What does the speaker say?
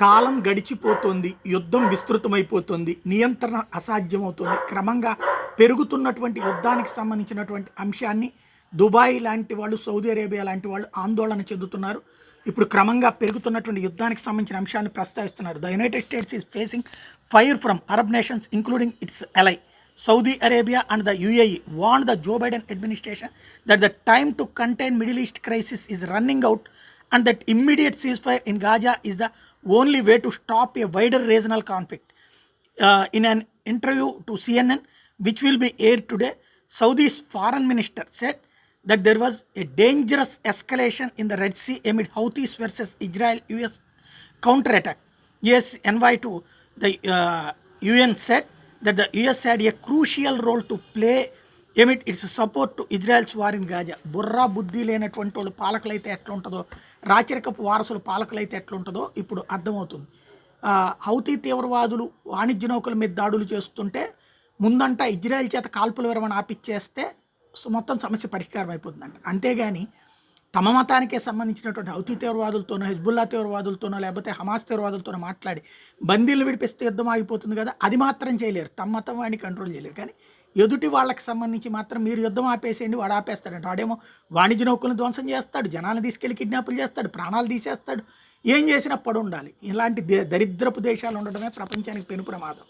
కాలం గడిచిపోతుంది, యుద్ధం విస్తృతమైపోతుంది, నియంత్రణ అసాధ్యమవుతుంది. క్రమంగా పెరుగుతున్నటువంటి యుద్ధానికి సంబంధించినటువంటి అంశాన్ని దుబాయ్ లాంటి వాళ్ళు, సౌదీ అరేబియా లాంటి వాళ్ళు ఆందోళన చెందుతున్నారు. ఇప్పుడు క్రమంగా పెరుగుతున్నటువంటి యుద్ధానికి సంబంధించిన అంశాన్ని ప్రస్తావిస్తున్నారు. The United States is facing fire from Arab nations including its ally Saudi Arabia and the UAE warned the Joe Biden administration that the time to contain Middle East crisis is running out and that immediate ceasefire in Gaza is the only way to stop a wider regional conflict. In an interview to CNN, which will be aired today, Saudi's foreign minister said that there was a dangerous escalation in the Red Sea amid Houthis versus Israel-US counterattack. US NY2, the UN said that the US had a crucial role to play amid its support to Israel's war in Gaza. బుర్రా బుద్ధి లేనటువంటి వాళ్ళు పాలకులైతే ఎట్లా ఉంటుందో, రాచరికపు వారసులు పాలకులైతే ఎట్లా ఉంటుందో ఇప్పుడు అర్థమవుతుంది. హౌతీ తీవ్రవాదులు వాణిజ్య నౌకల మీద దాడులు చేస్తుంటే ముందంట ఇజ్రాయెల్ చేత కాల్పుల విరమణ ఆపిచ్చేస్తే మొత్తం సమస్య పరిష్కారం అయిపోతుందంట. అంతేగాని తమ మతానికే సంబంధించినటువంటి హౌతీ తీవ్రవాదులతోనో, హెజ్బుల్లా తీవ్రవాదులతోనో, లేకపోతే హమాస్ తీవ్రవాదులతోనో మాట్లాడి బందీలు విడిపిస్తే యుద్ధం ఆగిపోతుంది కదా, అది మాత్రం చేయలేరు. తమ మతం వాడిని కంట్రోల్ చేయలేరు. కానీ ఎదుటి వాళ్ళకి సంబంధించి మాత్రం మీరు యుద్ధం ఆపేసేయండి, వాడు ఆపేస్తాడంట. వాడేమో వాణిజ్య నౌకలను ధ్వంసం చేస్తాడు, జనాలను తీసుకెళ్లి కిడ్నాపులు చేస్తాడు, ప్రాణాలు తీసేస్తాడు. ఏం చేసినా పడి ఉండాలి. ఇలాంటి దరిద్రపు దేశాలు ఉండడమే ప్రపంచానికి పెను ప్రమాదం.